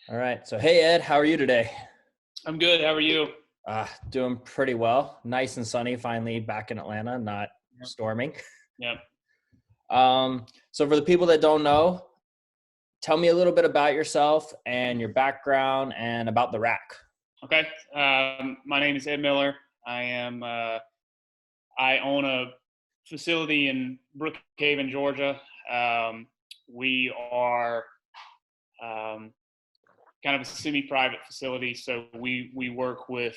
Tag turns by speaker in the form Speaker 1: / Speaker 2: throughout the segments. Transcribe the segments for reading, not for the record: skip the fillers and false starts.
Speaker 1: All right. So, hey, Ed, how are you today?
Speaker 2: I'm good. How are you?
Speaker 1: Doing pretty well. Nice and sunny, finally back in Atlanta, not
Speaker 2: Yep.
Speaker 1: storming.
Speaker 2: Yep.
Speaker 1: So, for the people that don't know, tell me a little bit about yourself and your background and about the rack.
Speaker 2: Okay. My name is Ed Miller. I am. I own a facility in Brookhaven, Georgia. We are um, kind of a semi-private facility, so we work with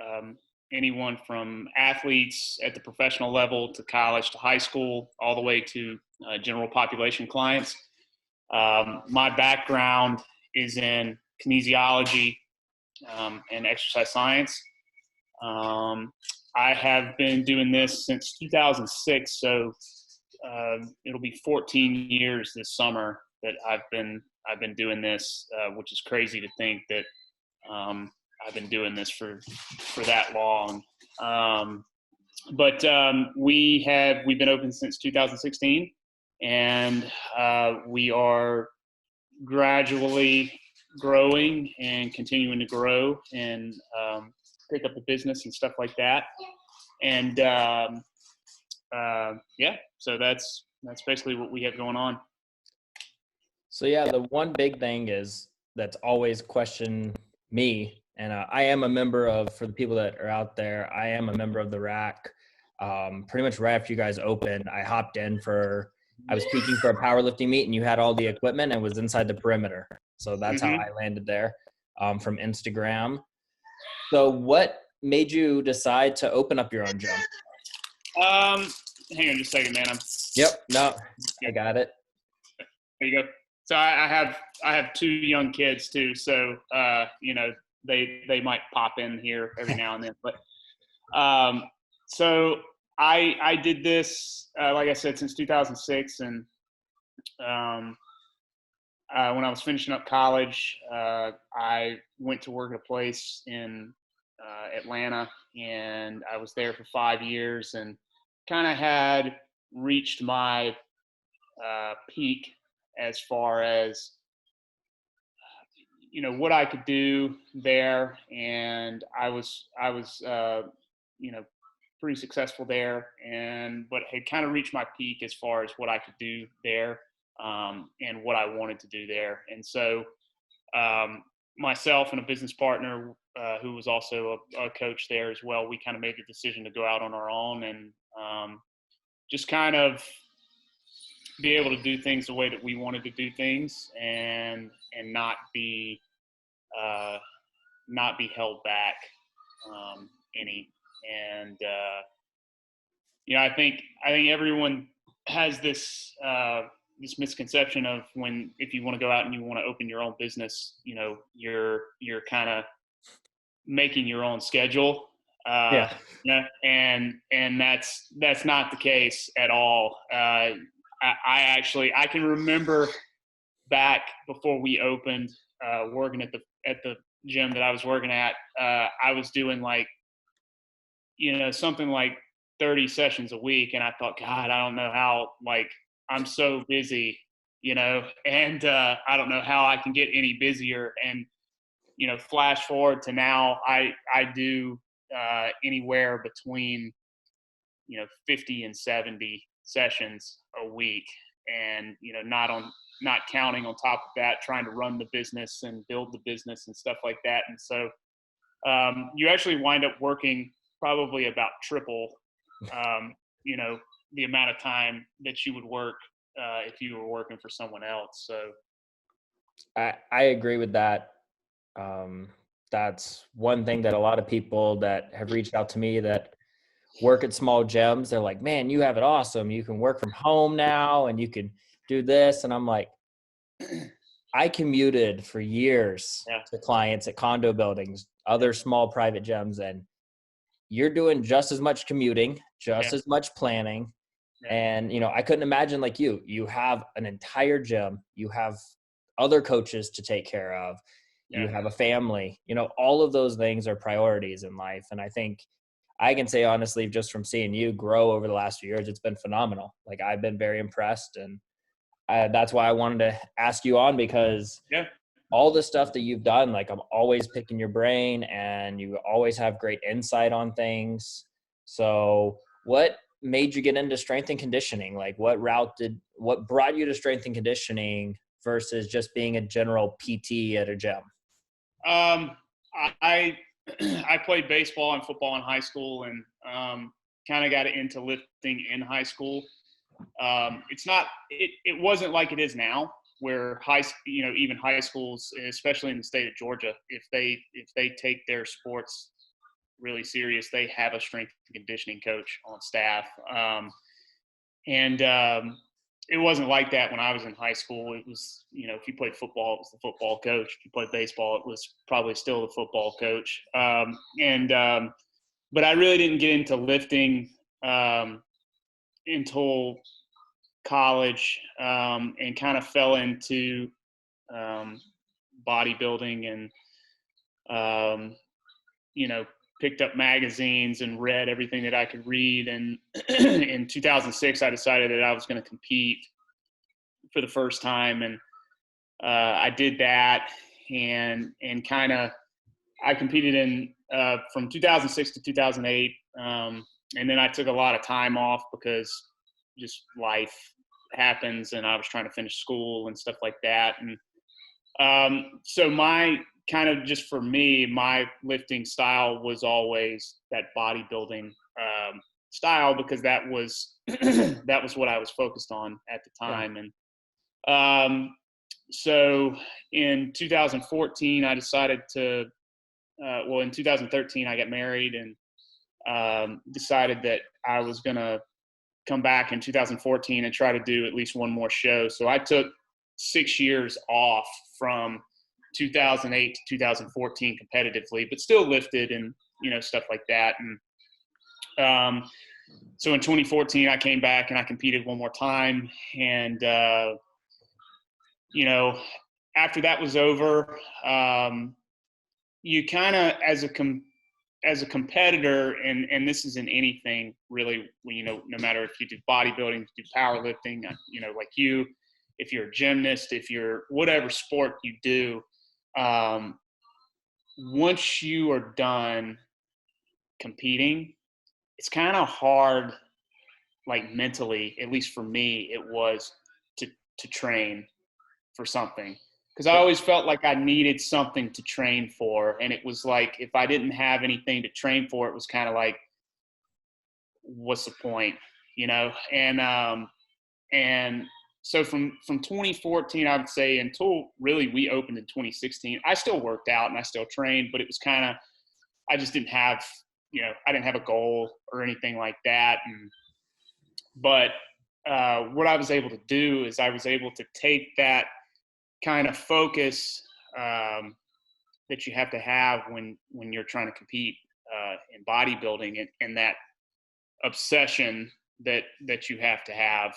Speaker 2: um, anyone from athletes at the professional level to college to high school, all the way to general population clients. My background is in kinesiology and exercise science. Um, I have been doing this since 2006, so it'll be 14 years this summer that I've been doing this, which is crazy to think that I've been doing this for that long. But we've been open since 2016, and we are gradually growing and continuing to grow and pick up the business and stuff like that. And yeah, so that's basically what we have going on.
Speaker 1: So, yeah, the one big thing is that's always questioned me. And I am a member of, for the people that are out there, I am a member of the rack. Pretty much right after you guys opened, I hopped in I was peaking for a powerlifting meet, and you had all the equipment and was inside the perimeter. So that's how I landed there from Instagram. So what made you decide to open up your own gym?
Speaker 2: Hang on just a second, man.
Speaker 1: Yep. No, I got it.
Speaker 2: There you go. So I have two young kids too. So they might pop in here every now and then. But so I did this like I said since 2006, and when I was finishing up college, I went to work at a place in Atlanta, and I was there for 5 years, and kind of had reached my peak as far as what I could do there, and I was pretty successful there, but had kind of reached my peak as far as what I could do there, and what I wanted to do there. And so myself and a business partner who was also a coach there as well, we kind of made the decision to go out on our own and just kind of be able to do things the way that we wanted to do things, and not be held back any. And I think everyone has this misconception of if you want to go out and you want to open your own business, you're kind of making your own schedule.
Speaker 1: Yeah.
Speaker 2: And that's not the case at all. I can remember back before we opened, working at the gym that I was working at, I was doing something like 30 sessions a week. And I thought, God, I don't know how, I'm so busy, and I don't know how I can get any busier. And, flash forward to now, I do anywhere between, 50 and 70 sessions a week. And, not counting on top of that, trying to run the business and build the business and stuff like that. And so you actually wind up working probably about triple, the amount of time that you would work if you were working for someone else. So
Speaker 1: I agree with that. That's one thing that a lot of people that have reached out to me that work at small gyms, they're like, man, you have it awesome. You can work from home now and you can do this. And I'm like, I commuted for years to clients at condo buildings, other small private gyms, and you're doing just as much commuting, just as much planning. And, I couldn't imagine like you have an entire gym, you have other coaches to take care of, you have a family, all of those things are priorities in life. And I think I can say honestly, just from seeing you grow over the last few years, it's been phenomenal. Like I've been very impressed, and that's why I wanted to ask you on, because all the stuff that you've done, like I'm always picking your brain and you always have great insight on things. So what made you get into strength and conditioning? Like what brought you to strength and conditioning versus just being a general PT at a gym?
Speaker 2: I I played baseball and football in high school, and kind of got into lifting in high school. It wasn't like it is now, where even high schools, especially in the state of Georgia, if they take their sports really serious, they have a strength and conditioning coach on staff. And It wasn't like that when I was in high school. It was, if you played football, it was the football coach. If you played baseball, it was probably still the football coach. But I really didn't get into lifting until college, and kind of fell into bodybuilding, and picked up magazines and read everything that I could read. And in 2006, I decided that I was going to compete for the first time, and I did that, and kind of I competed in from 2006 to 2008, and then I took a lot of time off because just life happens, and I was trying to finish school and stuff like that. And so my kind of, just for me, my lifting style was always that bodybuilding style, because that was that was what I was focused on at the time. And so in 2014, I decided to in 2013 I got married, and decided that I was going to come back in 2014 and try to do at least one more show. So I took 6 years off from 2008 to 2014 competitively, but still lifted and, stuff like that. And so in 2014, I came back and I competed one more time. And, after that was over, you kind of, as a competitor, and this is in anything really, no matter if you do bodybuilding, if you do powerlifting, like if you're a gymnast, if you're whatever sport you do, once you are done competing, it's kind of hard, like mentally, at least for me, it was to train for something. Because I always felt like I needed something to train for. And it was like, if I didn't have anything to train for, it was kind of like, what's the point, And so from 2014, I would say, until really we opened in 2016, I still worked out and I still trained, but it was kind of, I just didn't have, I didn't have a goal or anything like that. But what I was able to do is I was able to take that kind of focus that you have to have when you're trying to compete in bodybuilding, and that obsession that you have to have,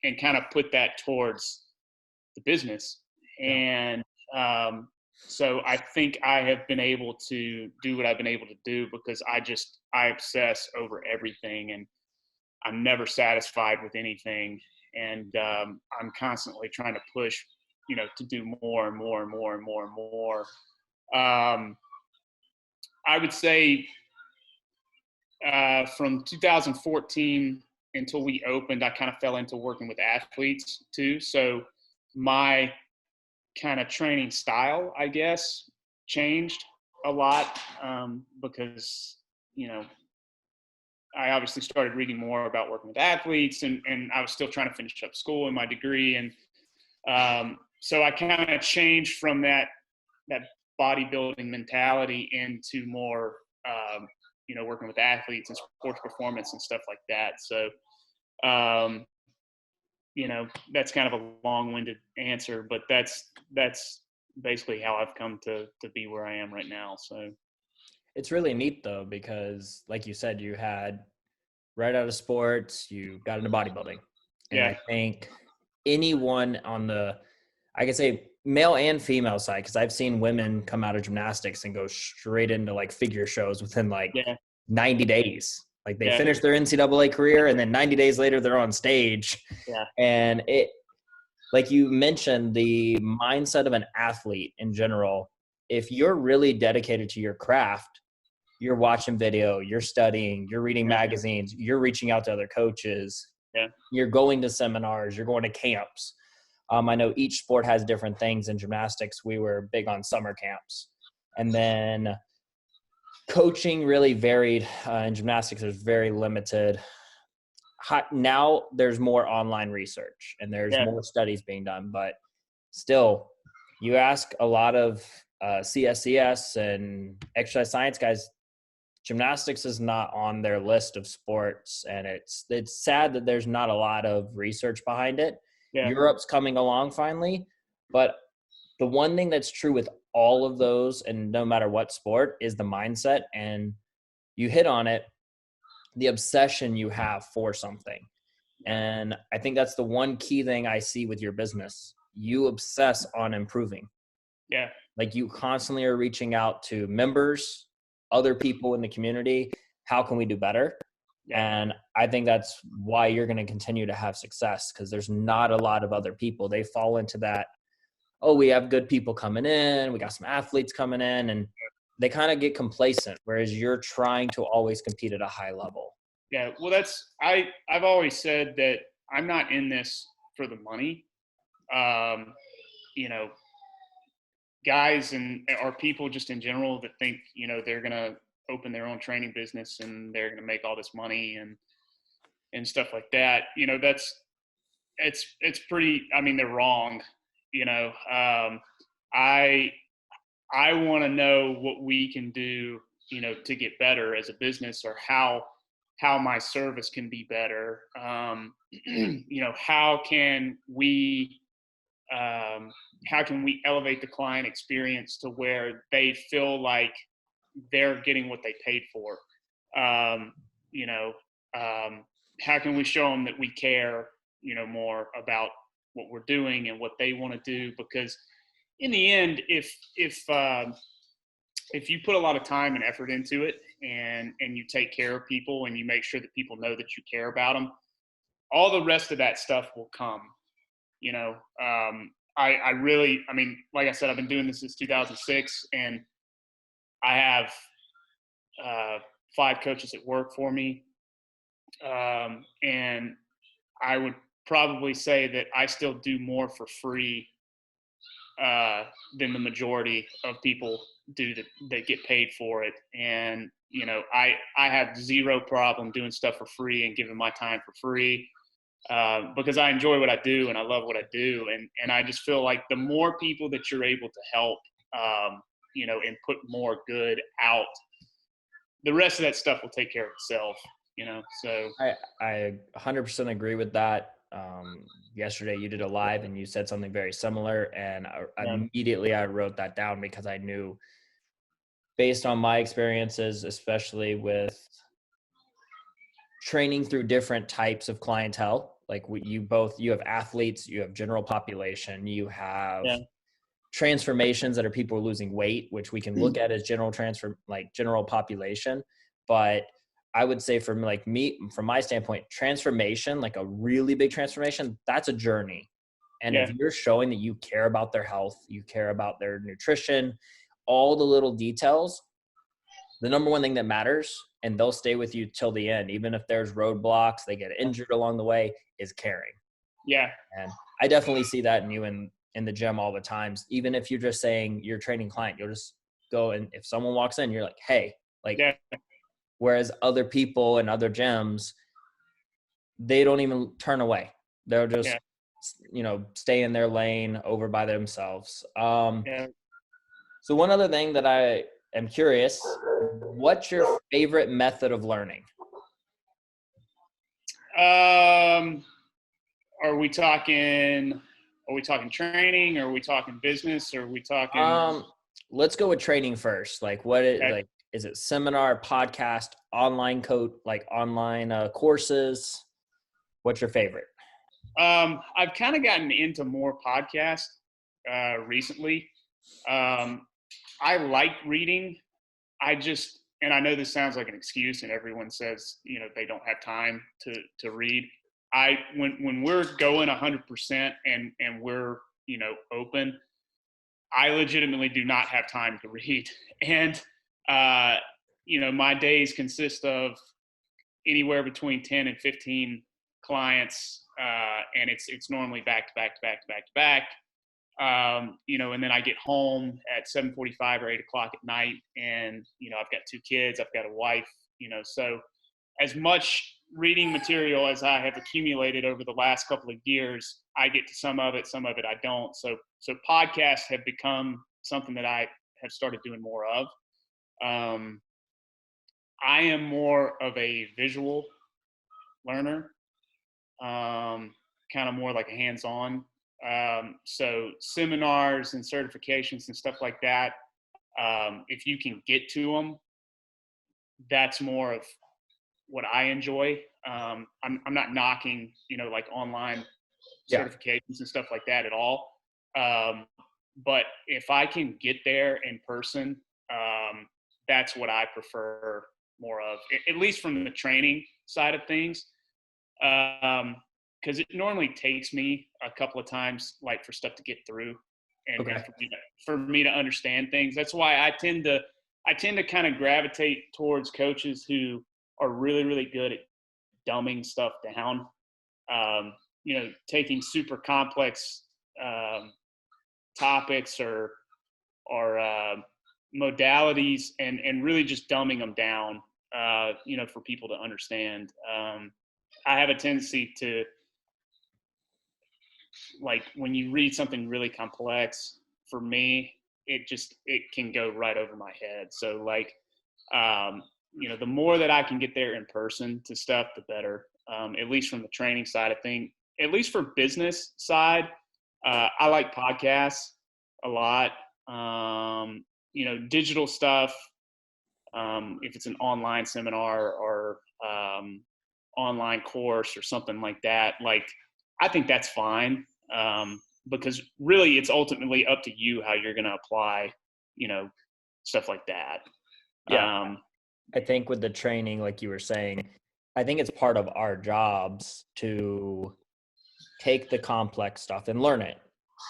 Speaker 2: and kind of put that towards the business. And so I think I have been able to do what I've been able to do because I obsess over everything, and I'm never satisfied with anything. And I'm constantly trying to push, to do more and more and more and more and more. I would say from 2014 until we opened, I kind of fell into working with athletes too. So my kind of training style, I guess, changed a lot because, I obviously started reading more about working with athletes, and I was still trying to finish up school and my degree. And so I kind of changed from that bodybuilding mentality into more, working with athletes and sports performance and stuff like that. So, that's kind of a long-winded answer, but that's basically how I've come to be where I am right now. So
Speaker 1: it's really neat though, because like you said, you had right out of sports, you got into bodybuilding. And
Speaker 2: yeah.
Speaker 1: I think anyone on I could say male and female side, because I've seen women come out of gymnastics and go straight into like figure shows within 90 days. Like they finish their NCAA career and then 90 days later they're on stage.
Speaker 2: Yeah.
Speaker 1: And like you mentioned, the mindset of an athlete in general, if you're really dedicated to your craft, you're watching video, you're studying, you're reading
Speaker 2: Yeah.
Speaker 1: magazines, you're reaching out to other coaches,
Speaker 2: Yeah.
Speaker 1: you're going to seminars, you're going to camps. I know each sport has different things. In gymnastics, we were big on summer camps. And then coaching really varied. In gymnastics, there's very limited. Now there's more online research and there's
Speaker 2: Yeah.
Speaker 1: more studies being done, but still, you ask a lot of CSCS and exercise science guys, gymnastics is not on their list of sports, and it's sad that there's not a lot of research behind it.
Speaker 2: Yeah.
Speaker 1: Europe's coming along finally, but the one thing that's true with all of those, and no matter what sport, is the mindset. And you hit on it, the obsession you have for something. And I think that's the one key thing I see with your business. You obsess on improving.
Speaker 2: Yeah.
Speaker 1: Like you constantly are reaching out to members, other people in the community. How can we do better?
Speaker 2: Yeah.
Speaker 1: And I think that's why you're going to continue to have success, because there's not a lot of other people. They fall into that, oh, we have good people coming in, we got some athletes coming in, and they kind of get complacent, whereas you're trying to always compete at a high level.
Speaker 2: Yeah. Well, I've always said that I'm not in this for the money. You know, guys or people just in general that think, they're going to open their own training business and they're going to make all this money and stuff like that. It's pretty, I mean, they're wrong. I want to know what we can do, to get better as a business, or how my service can be better. How can we elevate the client experience to where they feel like they're getting what they paid for? Um, you know, how can we show them that we care, more about what we're doing and what they want to do? Because in the end, if you put a lot of time and effort into it, and you take care of people, and you make sure that people know that you care about them, all the rest of that stuff will come. I mean, like I said, I've been doing this since 2006, and I have 5 coaches that work for me. And I would probably say that I still do more for free than the majority of people do that get paid for it. And, I have zero problem doing stuff for free and giving my time for free. Because I enjoy what I do and I love what I do. And I just feel like the more people that you're able to help, and put more good out, the rest of that stuff will take care of itself, so.
Speaker 1: I 100% agree with that. Yesterday you did a live and you said something very similar, and immediately I wrote that down, because I knew, based on my experiences, especially with training through different types of clientele, like you have athletes, you have general population, you have transformations that are people losing weight, which we can look at as general population. But I would say from my standpoint, transformation, like a really big transformation, that's a journey. And if you're showing that you care about their health, you care about their nutrition, all the little details, the number one thing that matters, and they'll stay with you till the end, even if there's roadblocks, they get injured along the way, is caring.
Speaker 2: Yeah.
Speaker 1: And I definitely see that in you in the gym all the times. Even if you're just saying you're training client, you'll just go, and if someone walks in, you're like, hey, whereas other people in other gyms, they don't even turn away. They'll just, stay in their lane over by themselves. So one other thing that I am curious, what's your favorite method of learning?
Speaker 2: Are we talking training, or are we talking business, or are we talking?
Speaker 1: Let's go with training first. Like is it seminar, podcast, online courses? What's your favorite?
Speaker 2: I've kind of gotten into more podcasts recently. I like reading. And I know this sounds like an excuse, and everyone says, they don't have time to read. when we're going 100% and we're, open, I legitimately do not have time to read. And, my days consist of anywhere between 10 and 15 clients. And it's normally back to back to back to back to back. And then I get home at 7:45 or 8 o'clock at night, and, I've got 2 kids, I've got a wife, so as much reading material as I have accumulated over the last couple of years, I get to some of it I don't. So podcasts have become something that I have started doing more of. I am more of a visual learner, kind of more like a hands-on. So seminars and certifications and stuff like that, if you can get to them, that's more of what I enjoy. I'm not knocking, like online certifications and stuff like that at all. But if I can get there in person, that's what I prefer more of, at least from the training side of things. Because it normally takes me a couple of times, like, for stuff to get through, and for me to understand things. That's why I tend to kind of gravitate towards coaches who are really, really good at dumbing stuff down. Taking super complex topics or modalities and really just dumbing them down, for people to understand. I have a tendency to, like, when you read something really complex, for me, it can go right over my head. So, like, the more that I can get there in person to stuff, the better. At least from the training side of things. At least for business side, I like podcasts a lot. Digital stuff, if it's an online seminar or online course or something like that, like, I think that's fine, because really it's ultimately up to you how you're going to apply, stuff like that.
Speaker 1: Yeah. I think with the training, like you were saying, I think it's part of our jobs to take the complex stuff and learn it,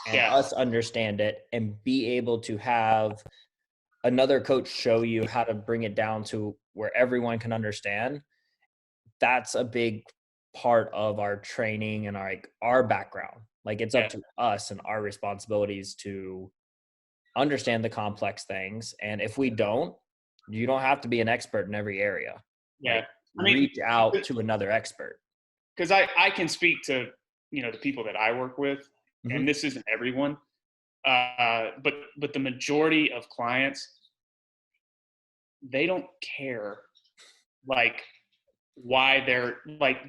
Speaker 1: and us understand it, and be able to have another coach show you how to bring it down to where everyone can understand. That's a big part of our training and our background. Like, it's up to us and our responsibilities to understand the complex things. And if we don't, you don't have to be an expert in every area.
Speaker 2: Yeah.
Speaker 1: Reach out to another expert.
Speaker 2: Because I can speak to, the people that I work with, and this isn't everyone, but the majority of clients, they don't care, like, why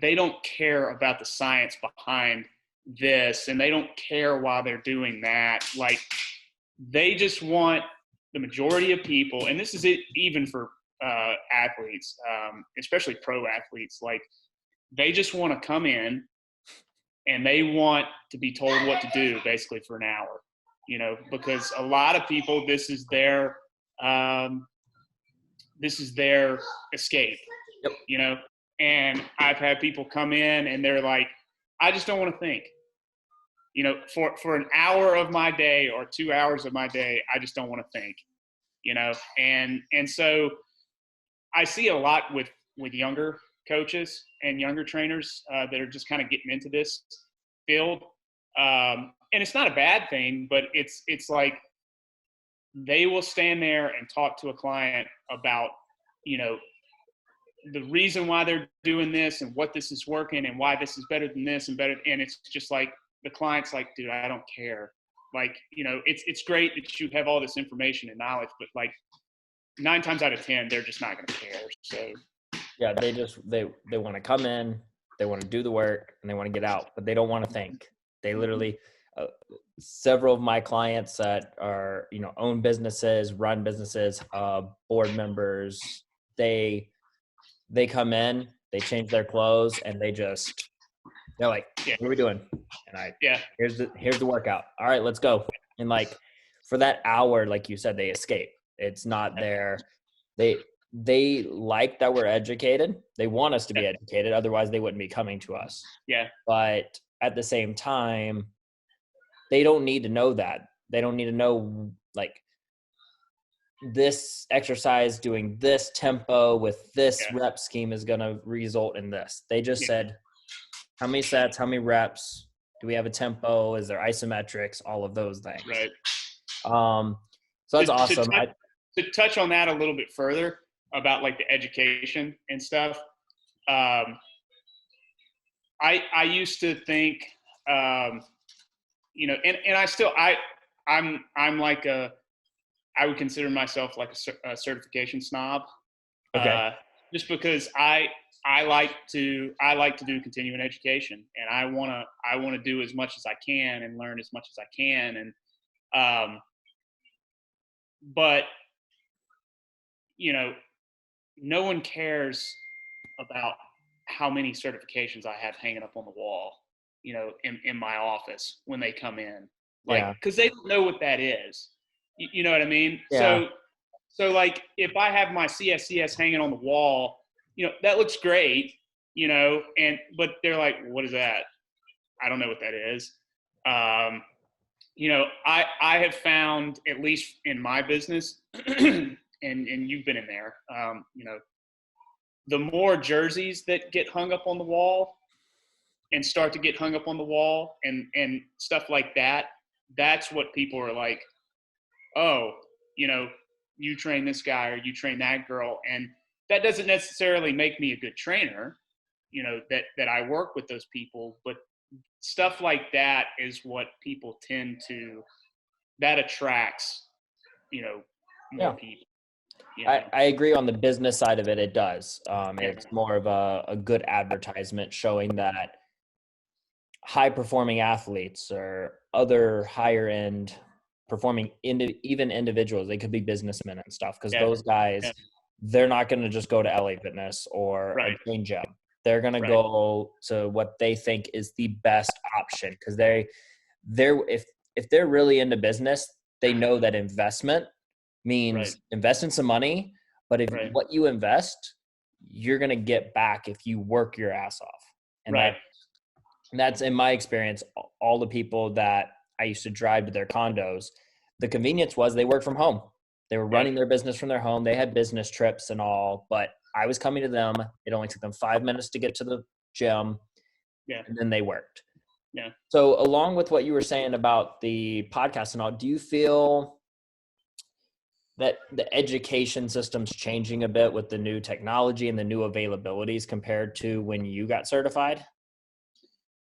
Speaker 2: they don't care about the science behind this, and they don't care why they're doing that. Like, they just want, the majority of people, and this is it even for athletes, especially pro athletes, like, they just want to come in and they want to be told what to do basically for an hour, because a lot of people, this is their escape, and I've had people come in and they're like, I just don't want to think, for an hour of my day or 2 hours of my day, I just don't want to think, and so I see a lot with younger coaches and younger trainers that are just kind of getting into this field. And it's not a bad thing, but it's like, they will stand there and talk to a client about, the reason why they're doing this and what this is working and why this is better than this and better. And it's just like, the client's like, dude, I don't care. Like, it's great that you have all this information and knowledge, but, like, 9 times out of 10, they're just not going to care. So
Speaker 1: yeah, they want to come in, they want to do the work, and they want to get out, but they don't want to think. They literally, several of my clients that are, own businesses, run businesses, board members, they come in, they change their clothes, and they're like, what are we doing? And here's the workout. All right, let's go. And, like, for that hour, like you said, they escape. It's not there. they like that we're educated. They want us to be educated. Otherwise they wouldn't be coming to us.
Speaker 2: Yeah.
Speaker 1: But at the same time, they don't need to know that. They don't need to know like this exercise doing this tempo with this rep scheme is going to result in this. They just said, how many sets, how many reps, do we have a tempo? Is there isometrics? All of those things.
Speaker 2: Right.
Speaker 1: So that's awesome.
Speaker 2: To touch on that a little bit further about like the education and stuff. I used to think, you know, and I still, I'm like I would consider myself like a certification snob.
Speaker 1: Okay.
Speaker 2: Just because I like to do continuing education, and I want to do as much as I can and learn as much as I can. And, but you know, no one cares about how many certifications I have hanging up on the wall, you know, in my office when they come in, like, cause they don't know what that is. You know what I mean?
Speaker 1: Yeah.
Speaker 2: So like if I have my CSCS hanging on the wall, you know, that looks great, you know, but they're like, what is that? I don't know what that is. You know, I have found, at least in my business, and you've been in there, you know, the more jerseys that get hung up on the wall and start to get hung up on the wall and stuff like that, that's what people are like, oh, you know, you train this guy or you train that girl. And that doesn't necessarily make me a good trainer, you know, that I work with those people, but stuff like that is what people that attracts, you know, more people. You know?
Speaker 1: I agree on the business side of it. It does. It's more of a good advertisement showing that high performing athletes or other higher end performing even individuals, they could be businessmen and stuff. Cause those guys, they're not going to just go to LA Fitness or a train gym. They're going to go to what they think is the best option. Cause if they're really into business, they know that investment means invest in some money, but if what you invest, you're going to get back if you work your ass off. And that's in my experience, all the people that I used to drive to their condos, the convenience was they worked from home. They were running their business from their home. They had business trips and all, but I was coming to them. It only took them 5 minutes to get to the gym. And then they worked. So along with what you were saying about the podcast and all, do you feel that the education system's changing a bit with the new technology and the new availabilities compared to when you got certified?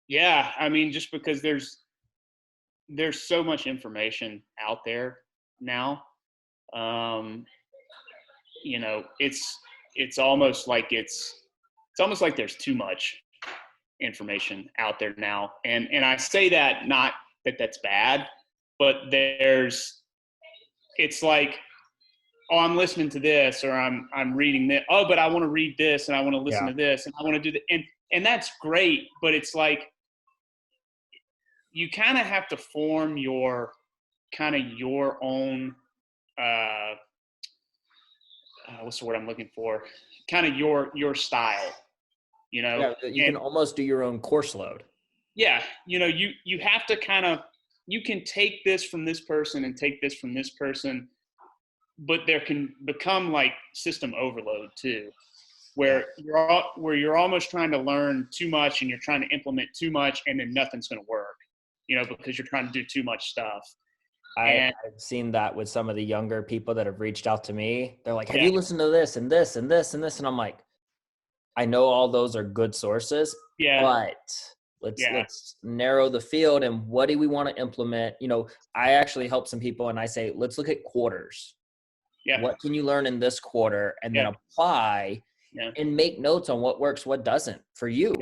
Speaker 2: Yeah. I mean, just because there's so much information out there now. You know, it's almost like there's too much information out there now. And I say that not that that's bad, but it's like, oh, I'm listening to this, or I'm reading this. Oh, but I want to read this, and I want to listen to this, and I want to do that. And that's great, but it's like, you kind of have to form your own, what's the word I'm looking for? Kind of your style, you know?
Speaker 1: You can almost do your own course load.
Speaker 2: Yeah. You know, you have to you can take this from this person and take this from this person, but there can become like system overload too, where you're almost trying to learn too much and you're trying to implement too much, and then nothing's going to work, you know, because you're trying to do too much stuff.
Speaker 1: I've seen that with some of the younger people that have reached out to me. They're like, have you listened to this and this and this and this? And I'm like, I know all those are good sources, but let's narrow the field, and what do we want to implement? You know, I actually help some people and I say, let's look at quarters. What can you learn in this quarter, and then apply and make notes on what works, what doesn't for you.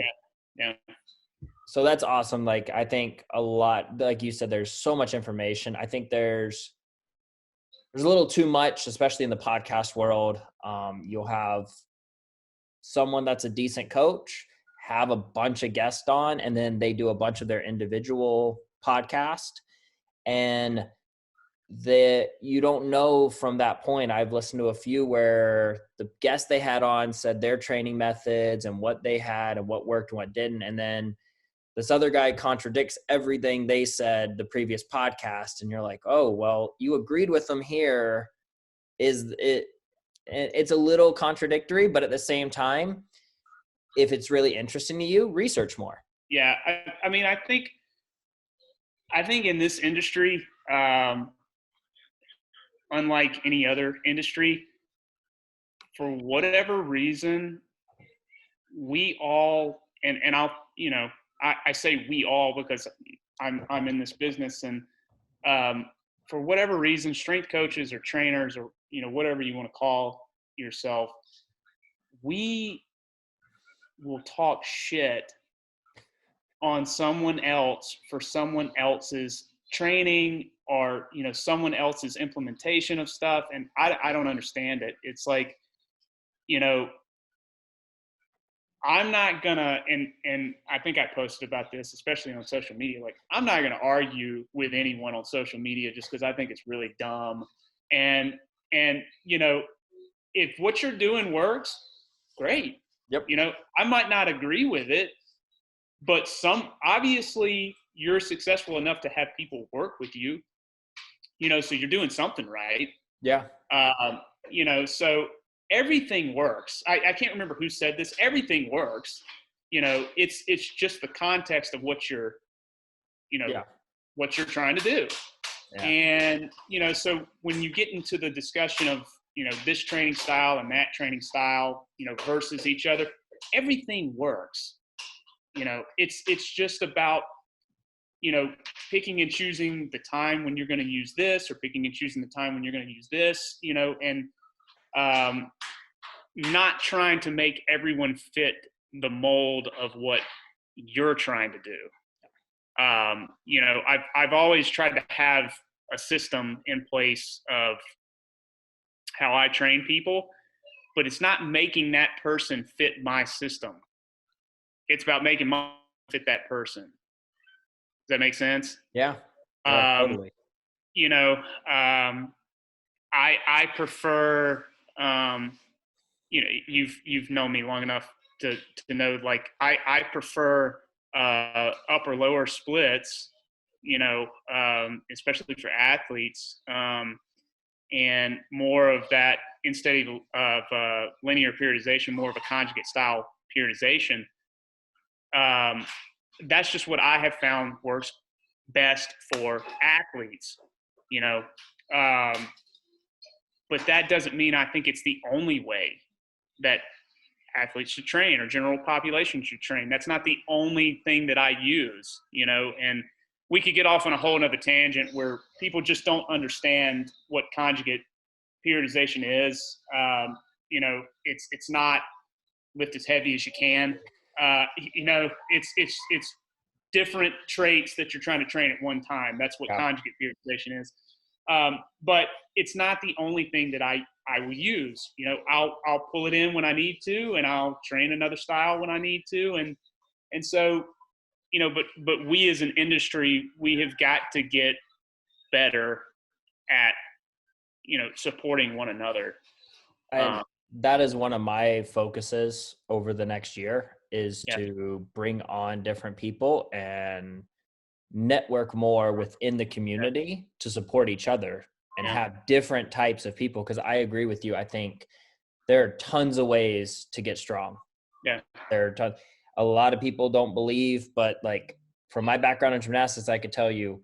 Speaker 1: So that's awesome. Like, I think a lot, like you said, there's so much information. I think there's a little too much, especially in the podcast world. You'll have someone that's a decent coach, have a bunch of guests on, and then they do a bunch of their individual podcast. And that you don't know from that point. I've listened to a few where the guests they had on said their training methods and what they had and what worked and what didn't. And then this other guy contradicts everything they said the previous podcast. And you're like, oh, well, you agreed with them here. Is it, it's a little contradictory, but at the same time, if it's really interesting to you, research more.
Speaker 2: Yeah. I mean, I think in this industry, unlike any other industry, for whatever reason, we all, and I'll, I say we all because I'm in this business, and for whatever reason, strength coaches or trainers or, whatever you want to call yourself, we will talk shit on someone else for someone else's training or, someone else's implementation of stuff. And I don't understand it. It's like, I'm not gonna, and I think I posted about this, especially on social media. Like, I'm not gonna argue with anyone on social media just because I think it's really dumb. And if what you're doing works, great.
Speaker 1: Yep.
Speaker 2: I might not agree with it, but obviously you're successful enough to have people work with you. So you're doing something right.
Speaker 1: Yeah.
Speaker 2: So everything works. I can't remember who said this. Everything works. It's just the context of what you're, what you're trying to do. Yeah. And, so when you get into the discussion of, this training style and that training style, versus each other, everything works. It's just about, picking and choosing the time when you're going to use this, or picking and choosing the time when you're going to use this, and not trying to make everyone fit the mold of what you're trying to do. I've always tried to have a system in place of how I train people, but it's not making that person fit my system. It's about making my fit that person. Does that make sense?
Speaker 1: Yeah. Totally.
Speaker 2: I prefer, you've known me long enough to know, like, I prefer upper lower splits, especially for athletes, and more of that, instead of linear periodization, more of a conjugate style periodization. That's just what I have found works best for athletes, but that doesn't mean I think it's the only way that athletes should train or general population should train. That's not the only thing that I use, and we could get off on a whole nother tangent where people just don't understand what conjugate periodization is. It's not lift as heavy as you can. It's different traits that you're trying to train at one time. That's what conjugate periodization is. But it's not the only thing that I will use. I'll pull it in when I need to, and I'll train another style when I need to. And so, but we as an industry, we have got to get better at, supporting one another.
Speaker 1: That is one of my focuses over the next year is to bring on different people and network more within the community to support each other and have different types of people. Cause I agree with you. I think there are tons of ways to get strong.
Speaker 2: Yeah.
Speaker 1: There are tons. A lot of people don't believe, but like from my background in gymnastics, I could tell you,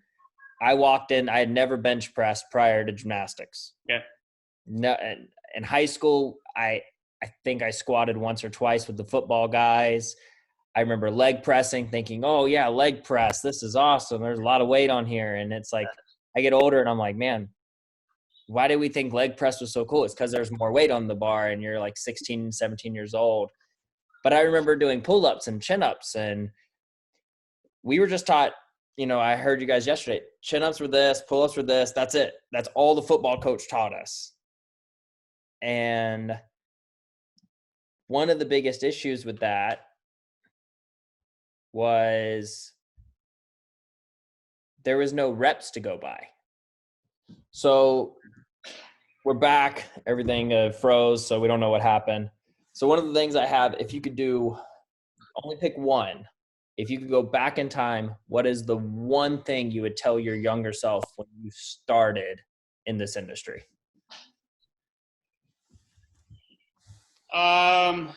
Speaker 1: I walked in, I had never bench pressed prior to gymnastics.
Speaker 2: Yeah.
Speaker 1: No, in high school, I think I squatted once or twice with the football guys. I remember leg pressing, thinking, oh yeah, leg press. This is awesome. There's a lot of weight on here. And it's like, I get older and I'm like, man, why did we think leg press was so cool? It's because there's more weight on the bar and you're like 16, 17 years old. But I remember doing pull-ups and chin-ups, and we were just taught, I heard you guys yesterday, chin-ups were this, pull-ups were this. That's it. That's all the football coach taught us. And one of the biggest issues with that was there was no reps to go by. So we're back. Everything froze, so we don't know what happened. So one of the things I have, if you could do, only pick one. If you could go back in time, what is the one thing you would tell your younger self when you started in this industry?
Speaker 2: When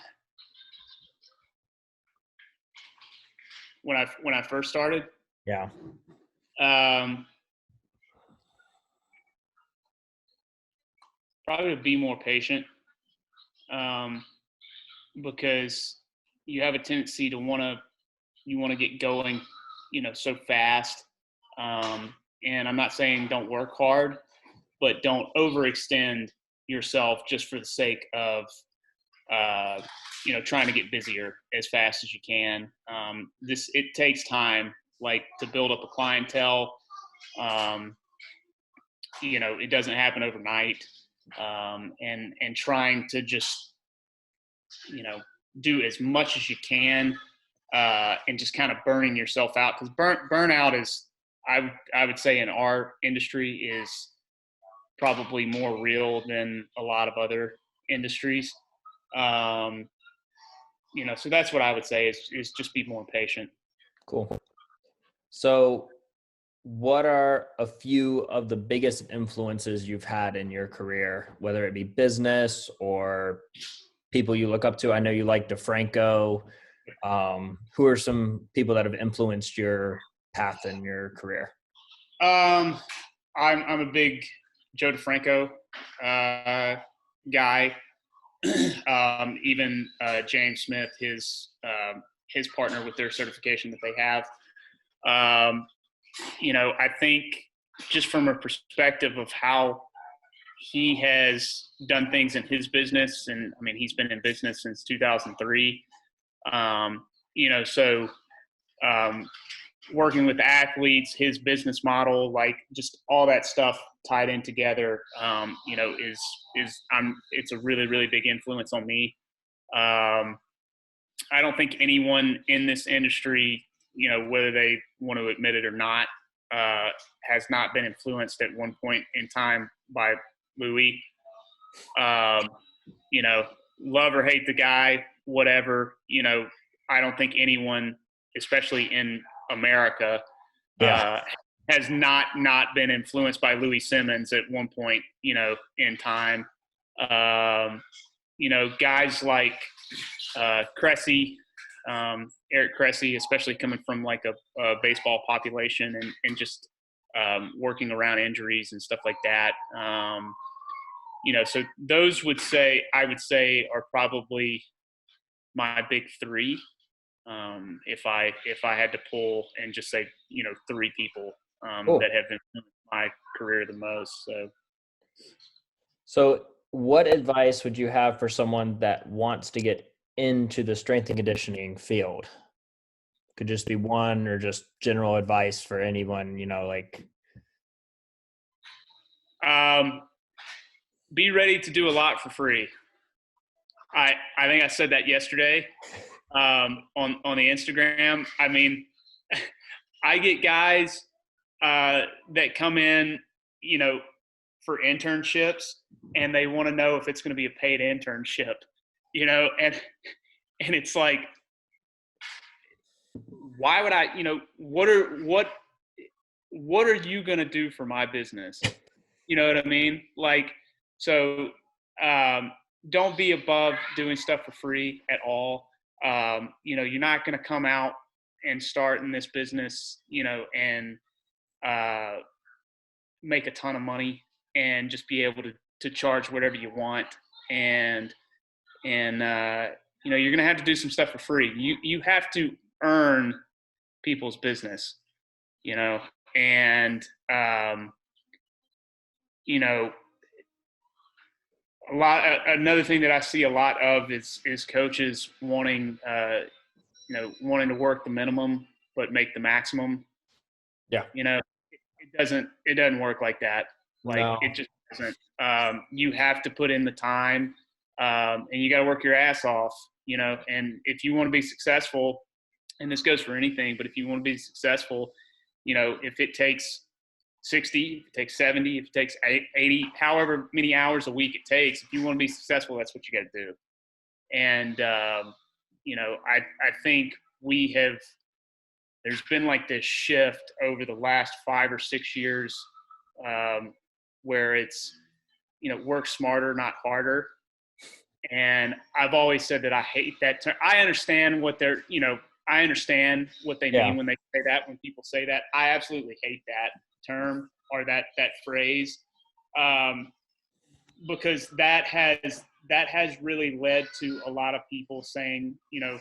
Speaker 2: I first started,
Speaker 1: Yeah.
Speaker 2: Probably to be more patient, because you have a tendency to want to get going, so fast. And I'm not saying don't work hard, but don't overextend yourself just for the sake of trying to get busier as fast as you can. It takes time, like, to build up a clientele. It doesn't happen overnight. And trying to just do as much as you can, and just kind of burning yourself out, because burnout is, I would say, in our industry, is probably more real than a lot of other industries. So that's what I would say is just be more patient.
Speaker 1: Cool. So what are a few of the biggest influences you've had in your career, whether it be business or people you look up to? I know you like DeFranco. Who are some people that have influenced your path in your career?
Speaker 2: I'm a big Joe DeFranco guy. Even James Smith, his partner, with their certification that they have. I think, just from a perspective of how he has done things in his business, and I mean, he's been in business since 2003. So working with athletes, his business model, like, just all that stuff tied in together, it's a really, really big influence on me. I don't think anyone in this industry, whether they want to admit it or not, has not been influenced at one point in time by Louis. Love or hate the guy, whatever, I don't think anyone, especially in America, has not been influenced by Louis Simmons at one point, in time. Guys like Cressy, Eric Cressy, especially coming from like a baseball population, and just working around injuries and stuff like that. So those I would say are probably my big three. If I had to pull and just say, three people
Speaker 1: Cool.
Speaker 2: that have influenced my career the most.
Speaker 1: So what advice would you have for someone that wants to get into the strength and conditioning field? Could just be one, or just general advice for anyone,
Speaker 2: Be ready to do a lot for free. I think I said that yesterday on the Instagram. I mean, I get guys that come in, for internships, and they want to know if it's going to be a paid internship, and it's like, why would I, what are you going to do for my business? You know what I mean? Like, so don't be above doing stuff for free at all. You're not going to come out and start in this business, and make a ton of money and just be able to charge whatever you want. And you're going to have to do some stuff for free. You have to earn people's business, and another thing that I see a lot of is coaches wanting to work the minimum but make the maximum.
Speaker 1: Yeah.
Speaker 2: It doesn't work like that. Like,
Speaker 1: No.
Speaker 2: it just doesn't. You have to put in the time, and you got to work your ass off, and if you want to be successful, and this goes for anything, but if you want to be successful, if it takes 60, if it takes 70, if it takes 80, however many hours a week it takes. If you want to be successful, that's what you got to do. And, you know, I think there's been like this shift over the last 5 or 6 years, where it's, you know, work smarter, not harder. And I've always said that I hate that term. I understand what they're, you know, I understand what they mean when they say that, when people say that. I absolutely hate that term or that phrase, because that has really led to a lot of people saying, you know,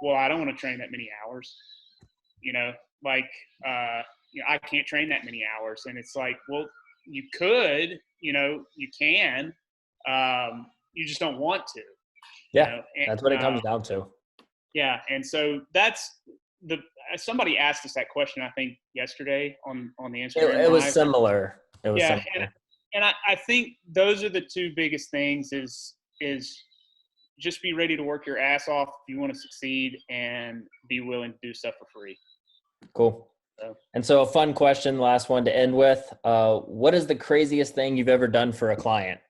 Speaker 2: well, I don't want to train that many hours, you know, like, you know, I can't train that many hours. And it's like, well, you could, you know, you can, you just don't want to.
Speaker 1: Yeah,
Speaker 2: you know? And,
Speaker 1: that's what it comes down to.
Speaker 2: Yeah, and so that's somebody asked us that question, I think, yesterday on the Instagram
Speaker 1: It was
Speaker 2: Live.
Speaker 1: similar. It was
Speaker 2: Yeah,
Speaker 1: similar.
Speaker 2: and I think those are the two biggest things is just be ready to work your ass off if you want to succeed, and be willing to do stuff for free.
Speaker 1: Cool.
Speaker 2: So.
Speaker 1: And so a fun question, last one to end with. What is the craziest thing you've ever done for a client?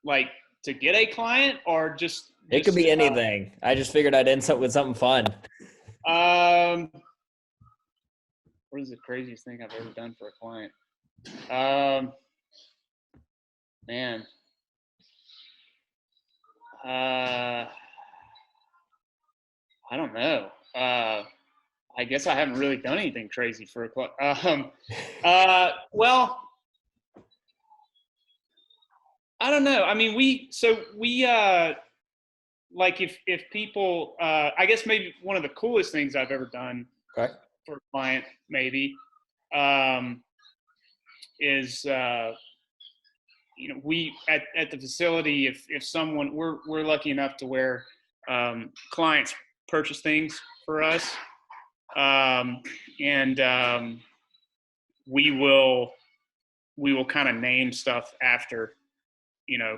Speaker 2: Like to get a client, or just
Speaker 1: It could be anything. I just figured I'd end with something fun.
Speaker 2: What is the craziest thing I've ever done for a client? Man. I don't know. I guess I haven't really done anything crazy for a client. Well, I don't know. I mean, like if people, I guess maybe one of the coolest things I've ever done for a client maybe, is, you know, we at the facility, if someone, we're lucky enough to where, clients purchase things for us. And we will kind of name stuff after, you know,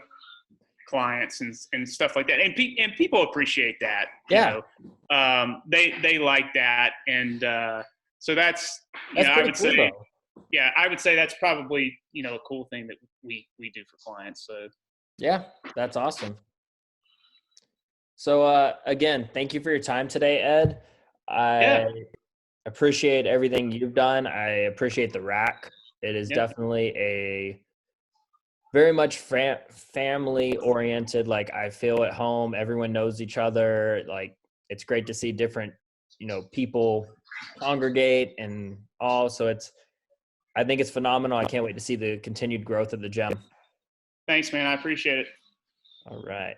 Speaker 2: clients and stuff like that. And people appreciate that.
Speaker 1: Yeah.
Speaker 2: You know, they like that. And, so that's you know, I would
Speaker 1: cool,
Speaker 2: say,
Speaker 1: though.
Speaker 2: Yeah, I would say that's probably, you know, a cool thing that we do for clients. So.
Speaker 1: Yeah, that's awesome. So, again, thank you for your time today, Ed. I appreciate everything you've done. I appreciate the rack. It is definitely a very much family oriented. Like, I feel at home. Everyone knows each other. Like, it's great to see different, you know, people congregate and all. So I think it's phenomenal. I can't wait to see the continued growth of the gym.
Speaker 2: Thanks, man. I appreciate it.
Speaker 1: All right.